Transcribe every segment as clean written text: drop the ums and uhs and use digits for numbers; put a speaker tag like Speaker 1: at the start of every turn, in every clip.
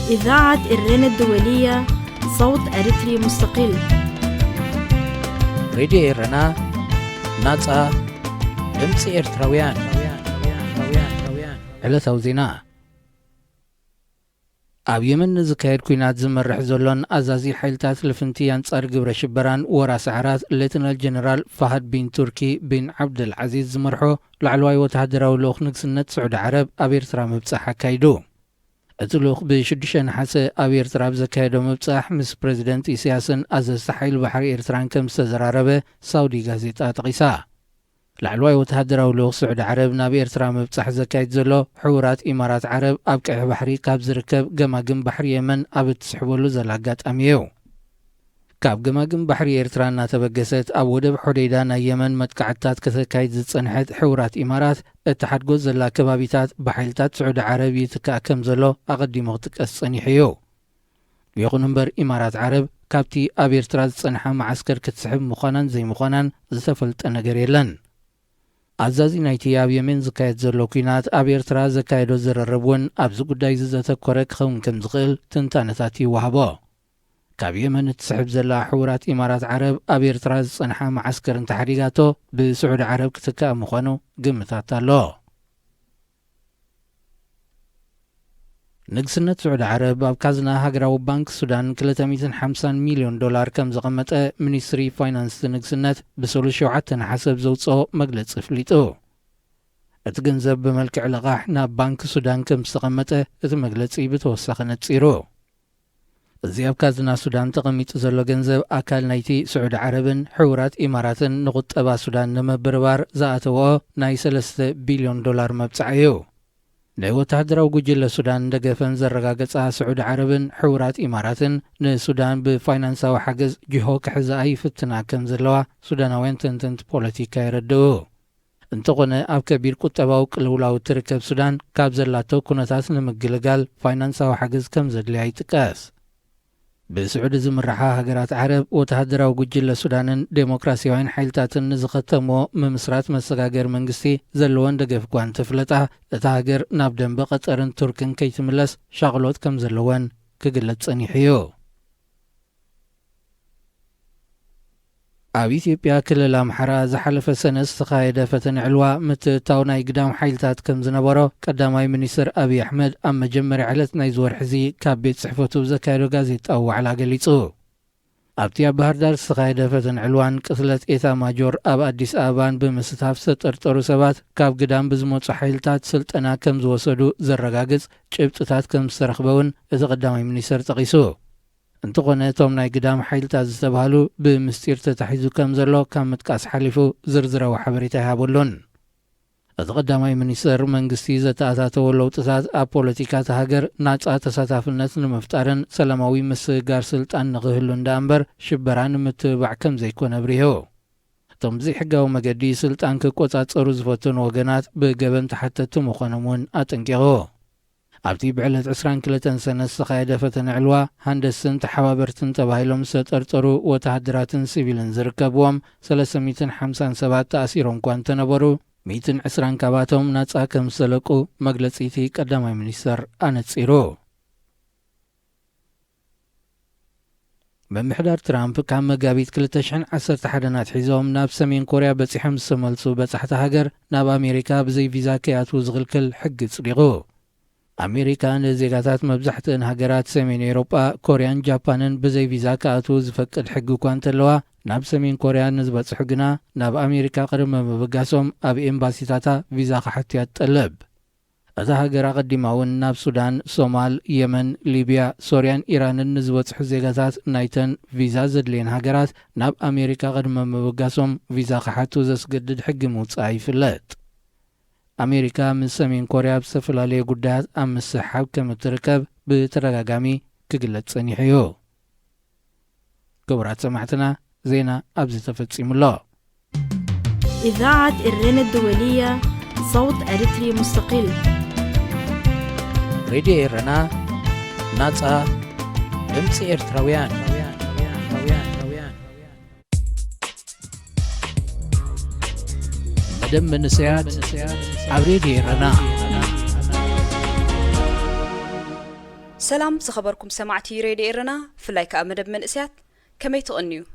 Speaker 1: إذاعة إرن الدولية صوت أريتري مستقل.
Speaker 2: راديو إيرنا ناصا دمص إرتراويان على توزينا ኣብ የመን ዝካየድ ኩናት ዝመርሕ ዘሎን ኣዛዚ ሓይልታት ልፍንቲ ኣንጻር ግብረ ሽበራን ወራስ ዓራት ሌተናል ጀነራል ፋሃድ ቢን ቱርኪ ቢን ዓብደል ዓዚዝ ዝመርሖ ላዕለዋይ ወተሃደራዊ ልኡኽ ንግስነት ስዑድ ዓረብ ኣብ ኤርትራ ምብጻሕ ኣካይዱ። እቲ ልኡኽ ብ6 ነሓሰ ኣብ ኤርትራ ብዘካየዶ ምብጻሕ ምስ ፕሬዚደንት ኢሳያስን ኣዘዝቲ ሓይሊ ባሕሪ ኤርትራን ከም ዝተዘራረበ ሳውዲ ጋዜጣ ጠቒሳ። ላዕለዋይ ወተሃደራዊ ልኡኽ ስዑድ ዓረብ ናብ ኤርትራ ምብጻሕ ዘካይድ ዘሎ ሕቡራት ኢማራት ዓረብ ኣብ ቀይሕ ባሕሪ ካብ ዝርከብ ገማግም ባሕሪ የመን ኣብ እትስሕበሉ ዘላ ኣጋጣሚ እዩ። ካብ ገማግም ባሕሪ ኤርትራ እናተበገሰት ኣብ ወደብ ሖዴይዳ ናይ የመን መጥቃዕትታት ከተካይድ ዝጸንሐት ሕቡራት ኢማራት እትሓድጎ ዘላ ከባቢታት ብሓይልታት ስዑድ ዓረብ ይትካእ ከም ዘሎ ኣቐዲሙ ክጥቀስ ጸኒሑ እዩ። ይኹን እምበር ኢማራት ዓረብ ካብቲ ኣብ ኤርትራ ዝጸንሐ ማዓስከር ክትስሕብ ምዃናን ዘይምዃናን ዝተፈልጠ ነገር የለን። ኣዛዚ ናይቲ ኣብ የመን ዝካየድ ዘሎ ኩናት ኣብ ኤርትራ ዘካየዶ ዝረርብ እውን ኣብዚ ጉዳይ ዘተኮረ ክኸውን ከም ዝኽእል ትንታነታት ይወሃቦ። ካብ የመን እትስሕብ ዘላ ሕቡራት ኢማራት ዓረብ ኣብ ኤርትራ ዝጸንሐ ማዓስከር እንተሓዲጋቶ ብስዑድ ዓረብ ክትካእ ምዃኑ ግምታት ኣሎ። ንግስነት ስዑድ ዓረብ ኣብ ካዝና ሃገራዊ ባንክ ሱዳን $250 ሚልዮን ከም ዘቐመጠ ሚኒስትሪ ፋይናንስ ንግስነት ብ7 ነሓሰብ ዘውፅኦ መግለፂ ፍሊጡ። እቲ ገንዘብ ብመልክዕ ልቓሕ ናብ ባንክ ሱዳን ከም ዝተቐመጠ እቲ መግለፂ ብተወሳኺ ነፂሩ። እዚ ኣብ ካዝና ሱዳን ተቐሚጡ ዘሎ ገንዘብ ኣካል ናይቲ ስዑድ ዓረብን ሕቡራት ኢማራትን ንቁጠባ ሱዳን ንምብርባር ዝኣተወ ናይ $3 ቢልዮን መብጻዕ እዩ። ናይ ወተሃደራዊ ጉጅለ ሱዳን እንደገፈን ዘረጋገጻ ስዑድ ዓረብን ሕቡራት ኢማራትን ንሱዳን ብፋይናንሳዊ ሓገዝ ጅሆ ክሕዛ ይፍትና ከም ዘለዋ ሱዳናውያን ተንተንቲ ፖለቲካ ይረድኡ። እንተኾነ ኣብ ከቢድ ቁጠባዊ ቅልውላዊ ትርከብ ሱዳን ካብ ዘላቶ ኩነታት ንምግልጋል ፋይናንሳዊ ሓገዝ ከም ዘድልያ ይጥቀስ። ብስዑድ ዝምርሓ ሃገራት ዓረብ ወተሃደራዊ ጉጅለ ሱዳንን ዴሞክራሲያውያን ሓይልታትን ንዝኸተምዎ ምምስራት መሰጋገር መንግስቲ ዘለዎን ደገፍ እኳ እንተፍለጣ እታ ሃገር ናብ ደንበ ቀጠርን ቱርክን ከይትምለስ ሻቕሎት ከም ዘለወን ክግለጽ ጸኒሑ እዩ። ኣብ ኢትዮጵያ ክልል ኣምሓራ ዝሓለፈ ሰነ ዝተኻየደ ፈተነ ዕልዋ ምትእታው ናይ ግዳም ሓይልታት ከም ዝነበሮ ቀዳማይ ሚኒስትር ኣብዪ ኣሕመድ ኣብ መጀመርያ ዕለት ናይ ዝወርሒ እዚ ካብ ቤት ጽሕፈቱ ዘካየዶ ጋዜጣዊ ዋዕላ ገሊጹ። ኣብቲ ኣብ ባህር ዳር ዝተኻየደ ፈተነ ዕልዋን ቅትለት ኤታ ማጆር ኣብ ኣዲስ ኣበባን ብምስታፍ ዝተጠርጠሩ ሰባት ካብ ግዳም ብዝመፁ ሓይልታት ስልጠና ከም ዝወሰዱ ዘረጋግጽ ጭብጥታት ከም ዝተረኽበውን እቲ ቀዳማይ ሚኒስትር ጠቒሱ። እንተኾነ እቶም ናይ ግዳም ሓይልታት ዝተባሃሉ ብምስጢር ተታሒዙ ከም ዘሎ ካብ ምጥቃስ ሓሊፉ ዝርዝራዊ ሓበሬታ ይሃበሉን። እቲ ቀዳማይ ሚኒስትር መንግስቲ ዘተኣታተወ ለውጥታት ኣብ ፖለቲካት ሃገር ናጻ ተሳታፍነት ንምፍጣርን ሰላማዊ ምስጋር ስልጣን ንኽህሉ እንዳ እምበር ሽበራ ንምትብባዕ ከም ዘይኮነ ኣብሪሁ። እቶም ዘይሕጋዊ መገዲ ስልጣን ክቆጻጸሩ ዝፈትኑ ወገናት ብገበን ተሓተቱ ምዃኖም እውን ኣጠንቂቑ። ኣብቲ ብዕለት 22 ሰነ ዝተኻየደ ፈተነ ዕልዋ ሃንደስን ተሓባበርትን ተባሂሎም ዝተጠርጠሩ ወተሃደራትን ሲቪልን ዝርከብዎም 350 ሰባት ተኣሲሮም እኳ እንተነበሩ 120 ካባቶም ናጻ ከም ዝተለቁ መግለጺቲ ቀዳማይ ሚኒስትር ኣነጺሩ። ምምሕዳር ትራምፕ ካብ መጋቢት 2011 ኣትሒዞም ናብ ሰሜን ኮርያ በፂሖም ዝተመልሱ በጻሕቲ ሃገር ናብ ኣሜሪካ ብዘይ ቪዛ ከይኣትዉ ዝኽልክል ሕጊ ጽዲቑ። ኣሜሪካ ንዜጋታት መብዛሕትአን ሃገራት ሰሜን ኤውሮጳ፣ ኮርያን ጃፓንን ብዘይ ቪዛ ከኣትዉ ዝፈቅድ ሕጊ እኳ እንተለዋ ናብ ሰሜን ኮርያ ንዝበጽሑ ግና ናብ ኣሜሪካ ቅድመ ምብጋሶም ኣብ ኤምባሲታታ ቪዛ ክሓትያ ትጠልብ። እዛ ሃገር ኣቐዲማ እውን ናብ ሱዳን፣ ሶማል፣ የመን፣ ሊብያ፣ ሶርያን ኢራንን ንዝበጽሑ ዜጋታት ናይተን ቪዛ ዘድልየን ሃገራት ናብ ኣሜሪካ ቅድመ ምብጋሶም ቪዛ ክሓቱ ዘስገድድ ሕጊ ምውጻእ ይፍለጥ። ኣሜሪካ ምስ ሰሜን ኮርያ ብዝተፈላለየ ጉዳያት ኣብ ምስሓብ ከም እትርከብ ብተደጋጋሚ ክግለጽ ጸኒሑ እዩ። ክቡራት ሰማዕትና ዜና ኣብዚ ተፈጺሙሎ።
Speaker 1: إذاعة إرن الدولية صوت أريتري مستقل.
Speaker 2: راديو إيرنا ناصا دمص إرتراويان مدام منسيات ኣብ ሬድዮ ኤረና
Speaker 3: سلام زخبركم سمعتي راديو إرنا في لايك أمدب من إسيات كمي تغنيو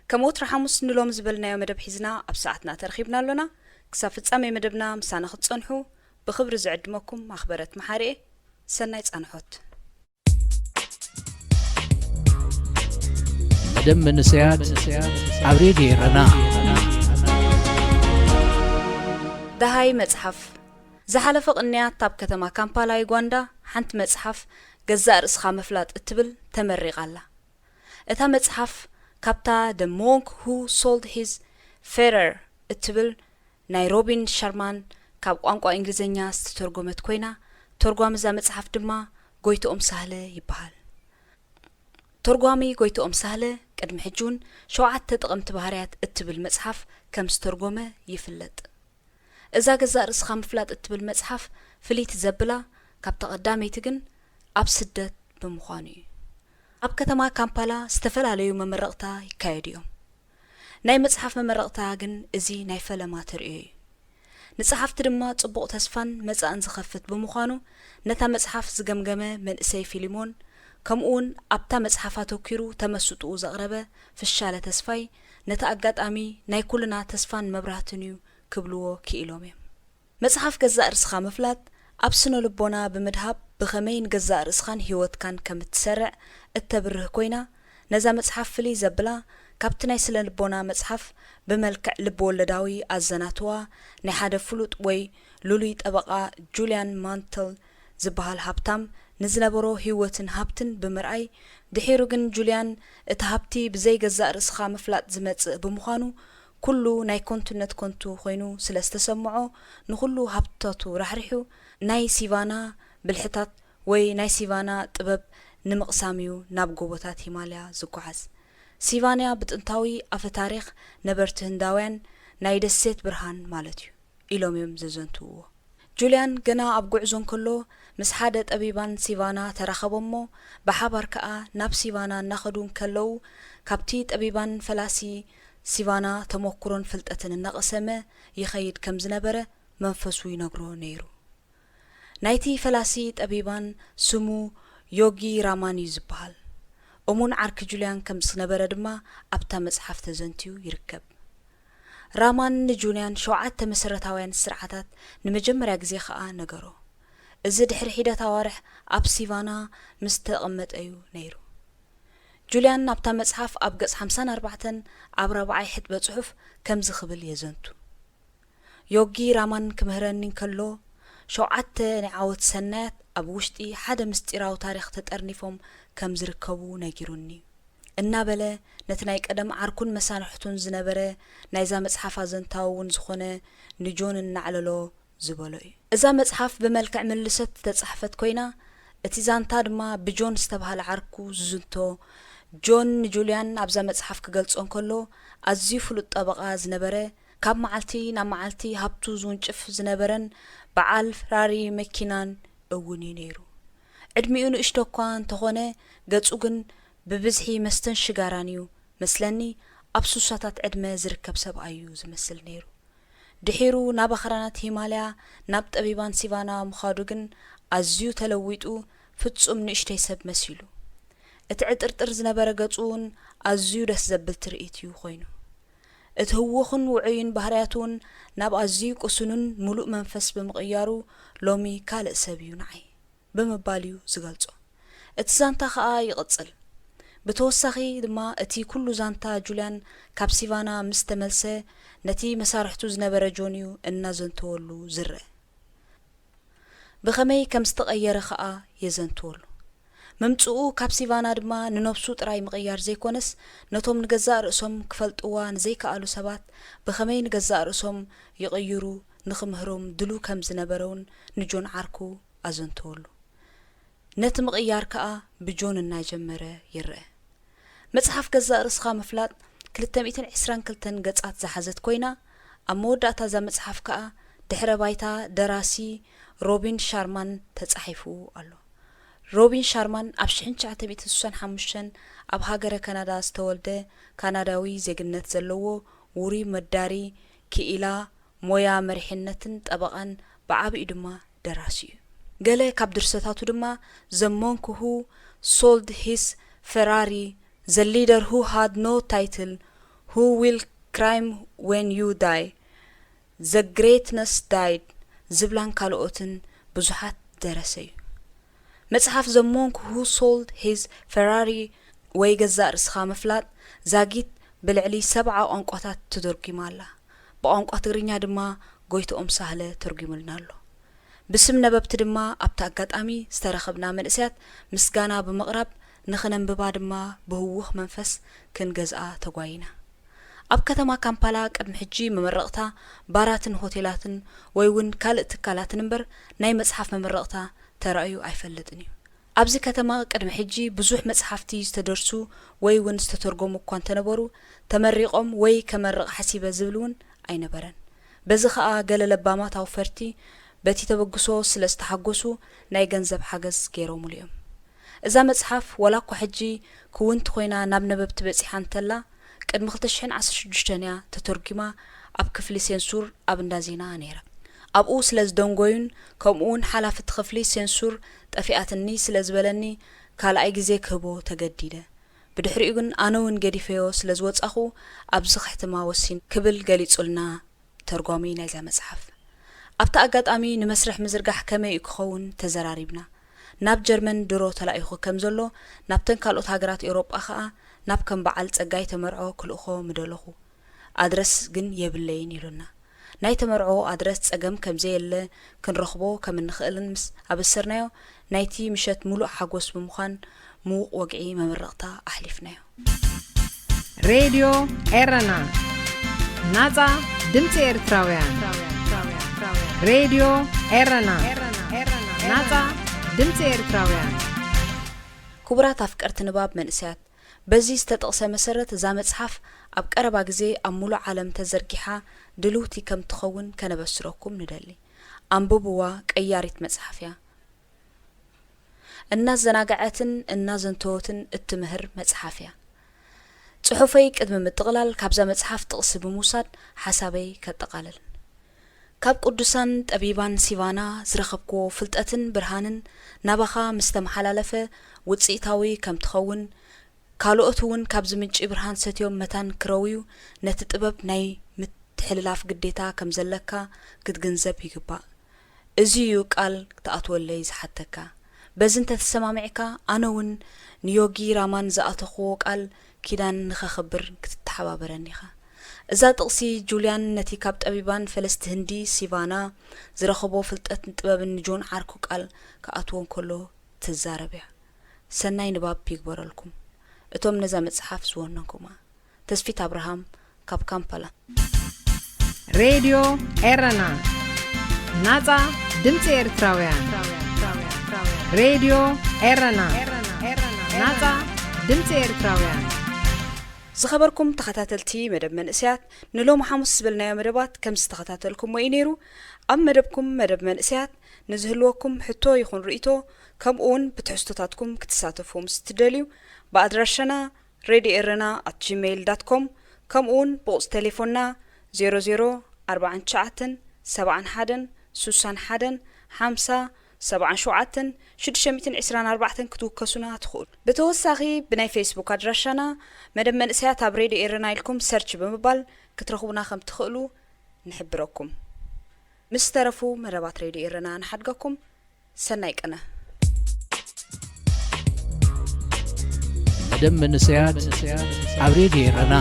Speaker 3: كموت رحموس نلوم زبلنا يوم مدب حزنا أبساعتنا ترخيبنا لنا كسافت أمي مدبنا مسانا خد صنحو بخبر زعدمكم أخبرت محارئ سنايت صنحوت
Speaker 2: مدب من إسيات عبريدي إرنا
Speaker 3: دهاي مزحف زحلف قنيات تاب كتما كامبالا يغواندا حنت مزحف جزاء رسخا مفلات اتبل تمرق الله اتا مزحف كابتا the monk who sold his Ferrer اتبل نيروبين شارمان كاب قانقوا انجليزينيا ستترجمت كوينا ترجمة زا مزحف دما قويتو سهلة يبهال ترجمي قويتو سهلة قد محجون شوعات تتقمت بهاريات اتبل مزحف كم سترجمة يفلت إذا جزاء رسخا مفلات اتبل مزحف فليت زبلا كابتا قدامي تجن أب سدت بمخاني أب كتما كامبالا استفل عليه ممرقتا يكايديوم ناي مصحف ممرقتا جن إزي ناي فلا ما ترئي نصحف تدما صبوق تسفان مصان زخفت بمخانو نتا مصحف زجمجمه من إسي فيليمون كمون أبتا مصحفاتو كيرو تمسطو زغربه في الشالة تسفاي نتا أقاطامي ناي كلنا تسفان مبرهتنيو كبلو كيلومي مصحف جزاء رسخا مفلات أبسنو لبونا بمدهب بخمين جزاء رسخان هيوت كان كمتسرع التبره كوينا نزا مصحف فلي زبلا كابتناي سلن لبونا مصحف بملكع لبولداوي أزناتوا نحاد فلوت وي لولي طبقا جوليان مانتل زبهال هابتام نزنبرو هيوتن هابتن بمرأي دحيروغن جوليان اتهابتي بزي جزاء رسخا مفلات زمتص بمخانو كلو ناي كونتنت كونتو خوينو سلستسمعو نخلو هابتاتو رحرحو ناي سيفانا بالحتات وي ناي سيفانا طبب نمقساميو ناب غوبوتات هيماليا زقعز سيفانيا بتنتاوي اف تاريخ نبرت هنداوين ناي دسيت برهان مالتيو إلوميم ززنتو جوليان جنا اب غعزون كلو مس حدا طبيبان سيفانا ترخبمو بحبر كا ناب سيفانا ناخدون كلو كابتي طبيبان فلاسي سيفانا تموكرون فلطتن النقسمه يخيد كم زنبره منفسو ينغرو نيرو نايتي فلاسي طبيبان سمو يوغي راماني زبال أمون عرك جوليان كم سنبره دما أبتا مصحف تزنتيو يركب رامان نجوليان شوعات مسرتاوين السرعتات نمجمريا غزي خا نغرو إذا دحر حيدة توارح أب سيفانا مستقمت أيو نيرو جوليان أبتا مصحف أبقص 54 أب 4 حت بصحف كم زخبل يزنتو يوغي رامان كمهرنين كلو شوعات نعاوت سنات أبوشتي حدا مستيراو تاريخ تتأرنفهم كم زركبو ناجروني النابلة نتنايك أدم عركون مسانحتون زنبرة نايزا مصحفا زنتاون زخونة نجون النعللو زبالوي إذا مصحف بملكع ملست تتصحفت كوينا اتزانتا دما بجون استبهال عركو زنتو جون جوليان أبزا مصحف كقلصون كلو أزيفو للطبقة زنبرة كاب معالتي نام معالتي هابتو زونجف زنبرن بعال فراري مكينان أوني نيرو عدميون اشتوكوان تخونه قدسوغن ببزحي مستن شغارانيو مثلني أبسوساتات عدمه زركب سبعيو زمثل نيرو دحيرو ناب خرانات هيماليا ناب طبيبان سيفانا مخادوغن أزيو تلويتو فتسوم نشتي سب مسيلو اتعطرطر زنبره قدسون أزيو دس زبل ترئيتيو خوينو اتهوخن وعين بهرياتون ناب أزيو قسنون ملوء منفس بمغيارو لومي كالق سبيو نعي بمباليو زغلصو اتزانتا خا يقصل بتوسخي دما اتي كل زانتا جوليان كابسيفانا مستملسه نتي مسارحتو زنبره جونيو ان زنتولو زره بخمي كم استغير خا يزنتولو ممصو كابسيفانا دما ننفسو طراي مغيار زيكونس نتوم نغزا رسوم كفلطوا نزيكالو سبات بخمي نغزا رسوم يغيرو نخمهروم دلو كم زنبرون نجون عركو أزنتولو نت مغيار كا بجون الناجمرة يرأى مصحف جزاء رسخا مفلات 220 كلتن قصات زحزت كوينا أموداتا زا مصحف كا دحر بايتا دراسي روبين شارمان تصحيفو الله روبين شارمان أبشحن شعتبيت السوسان حمشن أب هاجر كندا استولده كنداوي زيجنت زلوو وري مداري كإلا مويا مرحنتن طبقا بعاب إدما دراسي ገለ ካብ ድርሰታቱ ድማ ዘመንኩ who sold his Ferrari, the leader who had no title, who will crime when you die, the greatness died ዝብላን ካልኦትን ብዙሓት ደረሰ እዩ መጽሓፍ ዘመንኩ who sold his Ferrari ወይ ገዛእ ርስኻ ምፍላጥ ዛጊት ብልዕሊ 7 ቋንቋታት ተተርጉማ ኣላ ብቋንቋ ትግርኛ ድማ ጎይቶኦም ሳህለ ተርጉሙልና ኣሎ ብስም ነበብቲ ድማ ኣብታ ኣጋጣሚ ዝተረኸብና መንእስያት ምስጋና ብምቕራብ ንኽነንብባ ድማ ብህውኽ መንፈስ ክንገዝኣ ተጓይና ኣብ ከተማ ካምፓላ ቅድሚ ሕጂ መመረቕታ ባራትን ሆቴላትን ወይ እውን ካልእ ትካላትን እምበር ናይ መጽሓፍ መመረቕታ ተራእዩ ኣይፈልጥን እዩ ኣብዚ ከተማ ቅድሚ ሕጂ ብዙሕ መጽሓፍቲ ዝተደርሱ ወይ እውን ዝተተርጎሙ እኳ እንተነበሩ ተመሪቖም ወይ ከመርቕ ሓሲበ ዝብል እውን ኣይነበረን በዚ ኸኣ ገለ ለባማት ኣውፈርቲ በቲ ተበግሶ ስለ ዝተሓጎሱ ናይ ገንዘብ ሓገዝ ገይሮሙሉ እዮም እዛ መጽሓፍ ወላ እኳ ሕጂ ክውንቲ ኮይና ናብ ነበብቲ በፂሓ እንተላ ቅድሚ 2016 ተተርጉማ ኣብ ክፍሊ ሴንሱር ኣብ እንዳዜና ነይራ ኣብኡ ስለ ዝደንጎዩን ከምኡውን ሓላፍቲ ክፍሊ ሴንሱር ጠፊኣትኒ ስለ ዝበለኒ ካልኣይ ግዜ ክህቦ ተገዲደ ብድሕሪኡ ግን ኣነ እውን ገዲፈዮ ስለ ዝወጻኹ ኣብዚ ሕትማ ወሲን ክብል ገሊጹልና ተርጓሚ ናይዛ መጽሓፍ ኣብታ ኣጋጣሚ ንመስርሕ ምዝርጋሕ ከመይ ክኸውን ተዘራሪብና ናብ ጀርመን ድሮ ተላኢኹ ከም ዘሎ ናብተን ካልኦት ሃገራት ኤውሮጳ ኸኣ ናብ ከም በዓል ጸጋይ ተመርዖ ክልእኾ ምደለኹ ኣድረስ ግን የብለይን ኢሉና ናይ ተመርዖ ኣድረስ ጸገም ከም ዘየለ ክንረኽቦ ከም እንኽእልን ምስ ኣበሰርናዮ ናይቲ ምሸት ሙሉእ ሓጎስ ብምዃን ምዉቕ ወግዒ መመረቕታ ኣሕሊፍናዮ
Speaker 4: ሬድዮ ኤረና ናጻ ድምፂ ኤርትራውያን ሬድዮ ኤረና ናጻ ድምፂ ኤርትራውያን
Speaker 3: ክቡራት ኣፍቀርቲ ንባብ መንእስያት በዚ ዝተጠቕሰ መሰረት እዛ መጽሓፍ ኣብ ቀረባ ግዜ ኣብ ሙሉእ ዓለም ተዘርጊሓ ድልውቲ ከም ትኸውን ከነበስረኩም ንደሊ ኣንብብዋ ቀያሪት መጽሓፍ እያ እናዘናግዐትን እናዘንተወትን እትምህር መጽሓፍ እያ ጽሑፈይ ቅድሚ ምጥቕላል ካብዛ መጽሓፍ ጥቕሲ ብምውሳድ ሓሳበይ ከጠቓልል ካብ ቅዱሳን ጠቢባን ሲቫና ዝረኸብክዎ ፍልጠትን ብርሃንን ናባኻ ምስ ተመሓላለፈ ውፅኢታዊ ከም ትኸውን ካልኦት እውን ካብ ዝምንጪ ብርሃን ሰትዮም መታን ክረውዩ ነቲ ጥበብ ናይ ምትሕልላፍ ግዴታ ከም ዘለካ ክትግንዘብ ይግባእ እዚ እዩ ቃል ክትኣትወለይ ዝሓተካ በዚ እንተተሰማሚዕካ ኣነ እውን ንዮጊ ራማን ዝኣተኽዎ ቃል ኪዳን ንኸኽብር ክትተሓባበረኒ ኢኻ እዛ ጥቕሲ ጁልያን ነቲ ካብ ጠቢባን ፈለስቲ ህንዲ ሲቫና ዝረኸቦ ፍልጠትን ጥበብን ንጆን ዓርኩ ቃል ክኣትዎን ከሎ ትዛረብ እያ ሰናይ ንባብ ይግበረልኩም እቶም ነዛ መጽሓፍ ዝወነንኩማ ተስፊት አብርሃም ካብ ካምፓላ
Speaker 4: ሬድዮ ኤረና ናጻ ድምፂ ኤርትራውያን ሬድዮ ኤረና ናጻ ድምፂ ኤርትራውያን
Speaker 3: ዝኸበርኩም ተኸታተልቲ መደብ መንእስያት ንሎም ሐሙስ ዝብልናዮ መደባት ከም ዝተኸታተልኩም ወይ ነይሩ ኣብ መደብኩም መደብ መንእስያት ንዝህልወኩም ሕቶ ይኹን ርእይቶ ከምኡውን ብትሕዝቶታትኩም ክትሳተፉ ምስትደልዩ በአድራሻና radioerena@gmail.com ከምኡውን ብቁጽ ቴሌፎንና 0049 71 61 50 77 624 ክትውከሱና ትኽእሉ ብተወሳኺ ብናይ ፌስቡክ አድራሻና መደብ መንእስያት ኣብ ሬድዮ ኤረና ኢልኩም ሰርች ብምባል ክትረኽቡና ከም ትኽእሉ ንሕብረኩም ምስ ተረፉ መደባት ሬድዮ ኤረና ንሓድጋኩም ሰናይ ቀነ
Speaker 2: መደብ መንእስያት ኣብ ሬድዮ ኤረና